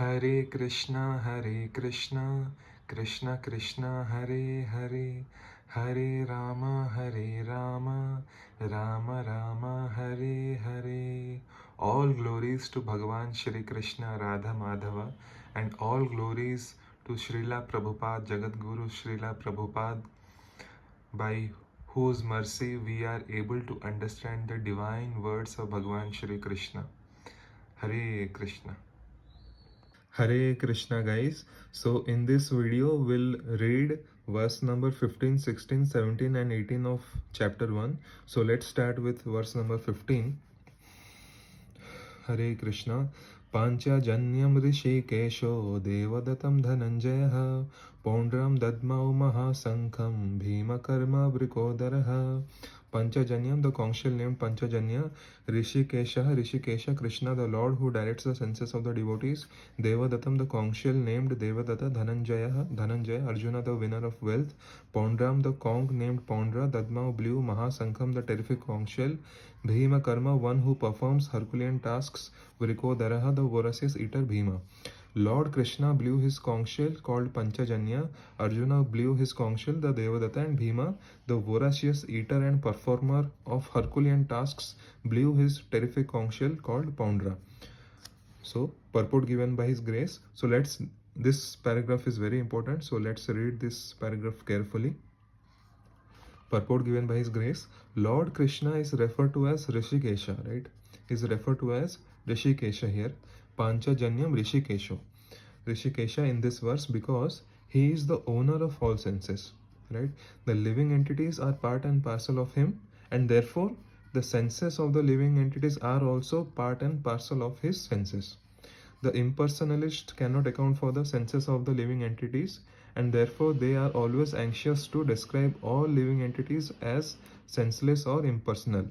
Hare Krishna, Krishna Krishna, Hare Hare, Hare Rama, Rama Rama, Hare Hare. All glories to Bhagavan Shri Krishna, Radha Madhava, and all glories to Srila Prabhupada, Jagat Guru Srila Prabhupada, by whose mercy we are able to understand the divine words of Bhagavan Shri Krishna. Hare Krishna. Hare Krishna, guys. So in this video we'll read verse number 15, 16, 17 and 18 of chapter 1. So let's start with verse number 15. Hare Krishna. Panchajanyam Rishikesho Devadatam Dhananjaya Pondram Dadmau Mahasankham Bhimakarma Vrikodaraha. Panchajanyam, the conch shell named Panchajanya, Rishikesha, Krishna, the Lord who directs the senses of the devotees, Devadatam, the conch shell named Devadatta, Dhananjaya, Arjuna, the winner of wealth, Pondram, the conch named Pondra, Dadmau, blue, Mahasankham, the terrific conch shell, Bhima Karma, one who performs Herculean tasks, Vrikodaraha, the voracious eater Bhima. Lord Krishna blew his conch shell called Panchajanya, Arjuna blew his conch shell, the Devadatta, and Bhima, the voracious eater and performer of Herculean tasks, blew his terrific conch shell called Poundra. So, purport given by his grace. So, this paragraph is very important. So, let's read this paragraph carefully. Purport given by his grace. Lord Krishna is referred to as Rishikesha, right? Is referred to as Rishikesha here. Panchajanyam Rishikesha in this verse because he is the owner of all senses, right? The living entities are part and parcel of him, and therefore the senses of the living entities are also part and parcel of his senses. The impersonalist cannot account for the senses of the living entities, and therefore they are always anxious to describe all living entities as senseless or impersonal.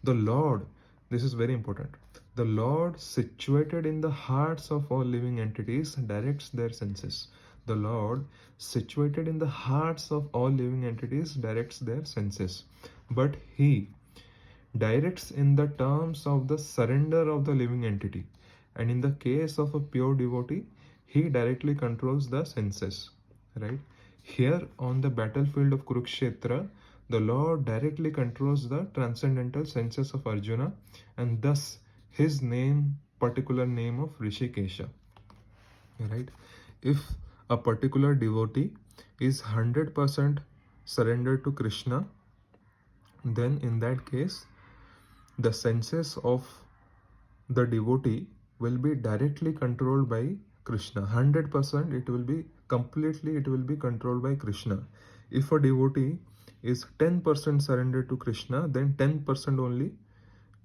The Lord, this is very important, the Lord situated in the hearts of all living entities directs their senses. The Lord situated in the hearts of all living entities directs their senses. But he directs in the terms of the surrender of the living entity. And in the case of a pure devotee, he directly controls the senses. Right? Here on the battlefield of Kurukshetra, the Lord directly controls the transcendental senses of Arjuna, and thus his name, particular name of Rishikesha. Right? If a particular devotee is 100% surrendered to Krishna, then in that case, the senses of the devotee will be directly controlled by Krishna. 100% it will be controlled by Krishna. If a devotee is 10% surrendered to Krishna, then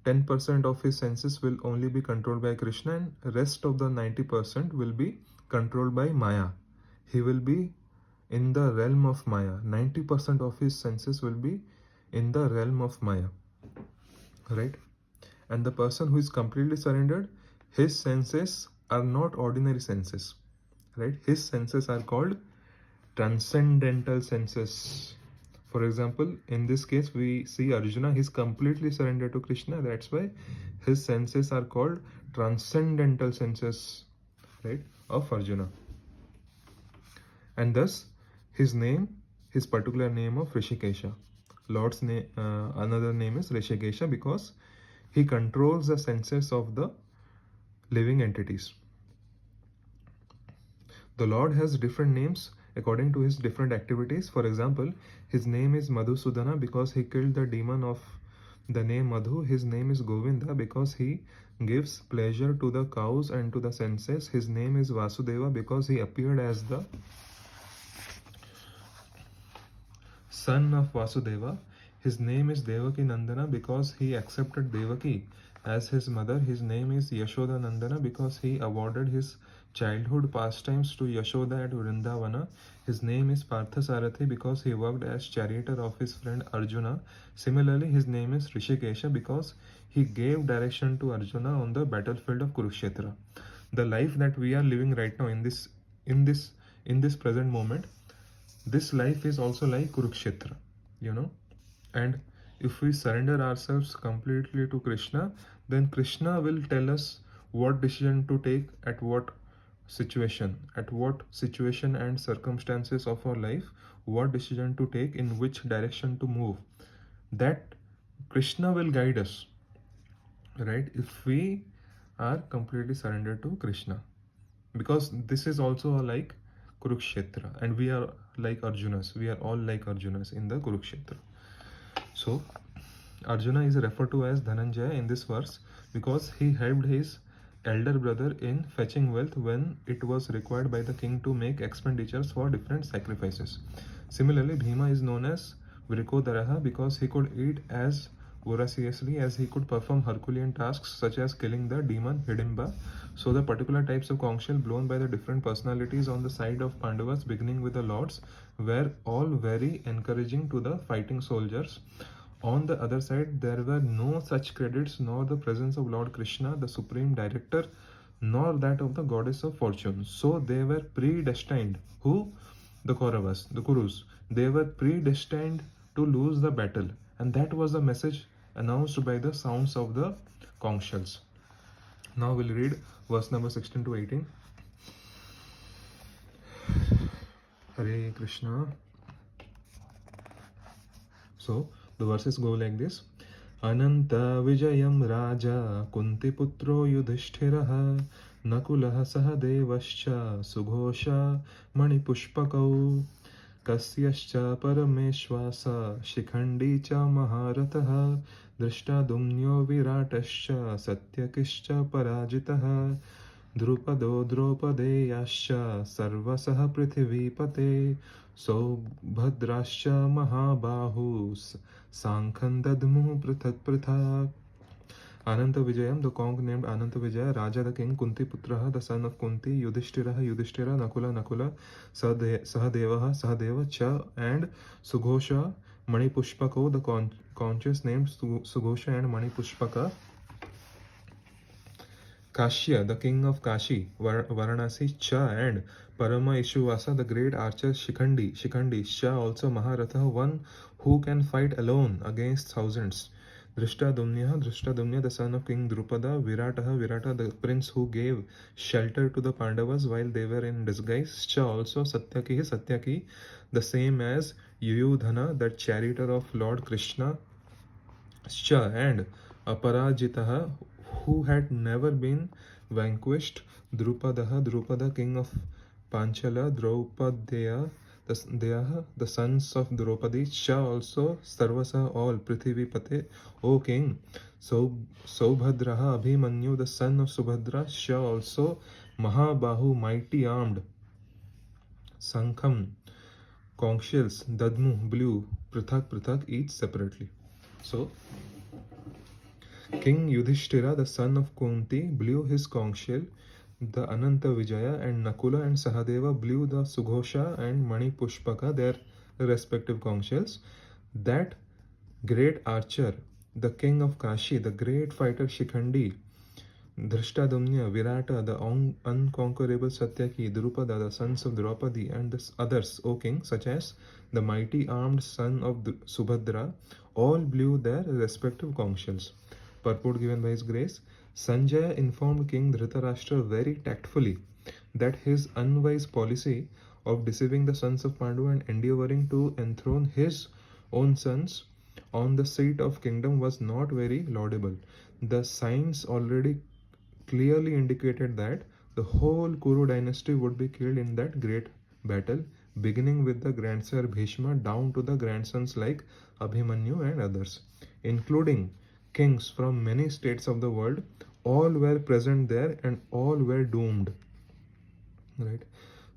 10% of his senses will only be controlled by Krishna, and rest of the 90% will be controlled by Maya. He will be in the realm of Maya. 90% of his senses will be in the realm of Maya. Right? And the person who is completely surrendered, his senses are not ordinary senses. Right? His senses are called transcendental senses. For example, in this case, we see Arjuna, he's completely surrendered to Krishna. That's why his senses are called transcendental senses, right, of Arjuna. And thus, his particular name of Rishikesha. Lord's name, another name is Rishikesha because he controls the senses of the living entities. The Lord has different names according to his different activities. For example, his name is Madhusudana because he killed the demon of the name Madhu. His name is Govinda because he gives pleasure to the cows and to the senses. His name is Vasudeva because he appeared as the son of Vasudeva. His name is Devaki Nandana because he accepted Devaki as his mother. His name is Yashoda Nandana because he awarded his childhood pastimes to Yashoda at Vrindavana. His name is Parthasarathi because he worked as charioteer of his friend Arjuna. Similarly, his name is Rishikesha because he gave direction to Arjuna on the battlefield of Kurukshetra. The life that we are living right now in this present moment, this life is also like Kurukshetra, and if we surrender ourselves completely to Krishna, then Krishna will tell us what decision to take at what situation, at what situation and circumstances of our life, what decision to take, in which direction to move, that Krishna will guide us, right? If we are completely surrendered to Krishna, because this is also like Kurukshetra, and we are like Arjunas, we are all like Arjunas in the Kurukshetra. So Arjuna is referred to as Dhananjaya in this verse because he helped his elder brother in fetching wealth when it was required by the king to make expenditures for different sacrifices. Similarly, Bhima is known as Vrikodaraha because he could eat as voraciously as he could perform Herculean tasks such as killing the demon Hidimba. So the particular types of conch shell blown by the different personalities on the side of Pandavas, beginning with the lords, were all very encouraging to the fighting soldiers. On the other side, there were no such credits, nor the presence of Lord Krishna, the supreme director, nor that of the goddess of fortune. So they were predestined. Who? The Kauravas, the Kurus. They were predestined to lose the battle. And that was the message announced by the sounds of the conch shells. Now we'll read verse number 16 to 18. Hare Krishna. So the verses go like this. Ananta Vijayam Raja Kuntiputro Yudhishthiraha Nakulah Sahadevascha Sughosha Manipushpakau Kasyascha Parameshwasa Shikhandi cha Maharatah Drishtadumnyo Viratascha Satyakischa Parajitah Drupado Dropadeyascha Sarvasah Prithivipate Sobhadrascha Mahabahus Sankhan Dadmu Prithak Prithak. Ananta Vijayam, the conch named Ananta Vijaya, Raja the king, Kunti Putraha, the son of Kunti, Yudhishthiraha, Yudhishthira, Nakula, Nakula, Sahadevaha, Sahadeva, Cha, and Sughosha, Manipushpako, the conches named Sughosha and Manipushpaka. Kashya, the king of Kashi, Varanasi, Cha, and Parama Ishuvasa, the great archer Shikhandi, Cha, also Maharatha, one who can fight alone against thousands. Drishtadumnya, the son of King Drupada, Virata, the prince who gave shelter to the Pandavas while they were in disguise. Cha, also Satyaki, the same as Yuyudhana, the charioteer of Lord Krishna. Cha, and Aparajitaha, who had never been vanquished. Drupada, king of Panchala, Draupadeya, the sons of Draupadi. Cha, also Sarvasa, all, Prithivipate, O king. Saubhadraha, Abhimanyu, the son of Subhadra. Cha, also Mahabahu, mighty armed. Sankham, conch shells. Dadmu, blue. Prithak, each separately. So King Yudhishthira, the son of Kunti, blew his conch shell. The Ananta Vijaya and Nakula and Sahadeva blew the Sughosha and Manipushpaka, their respective conch shells. That great archer, the king of Kashi, the great fighter Shikhandi, Drishtadumnya, Virata, the unconquerable Satyaki, Drupada, the sons of Draupadi, and the others, O king, such as the mighty armed son of Subhadra, all blew their respective conch shells. Purport given by His Grace. Sanjaya informed King Dhritarashtra very tactfully that his unwise policy of deceiving the sons of Pandu and endeavoring to enthrone his own sons on the seat of kingdom was not very laudable. The signs already clearly indicated that the whole Kuru dynasty would be killed in that great battle, beginning with the grandsire Bhishma down to the grandsons like Abhimanyu and others, including kings from many states of the world. All were present there and all were doomed. Right?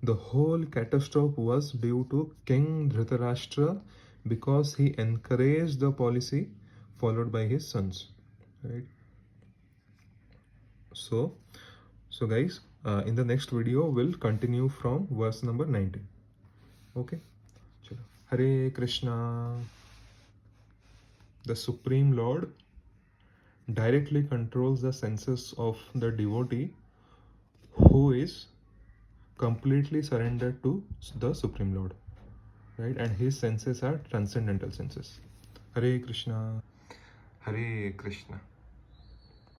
The whole catastrophe was due to King Dhritarashtra because he encouraged the policy followed by his sons. Right? So guys, in the next video we'll continue from verse number 19. Okay? Chalo. Hare Krishna. The Supreme Lord directly controls the senses of the devotee who is completely surrendered to the Supreme Lord, right? And his senses are transcendental senses. Hare Krishna. Hare Krishna.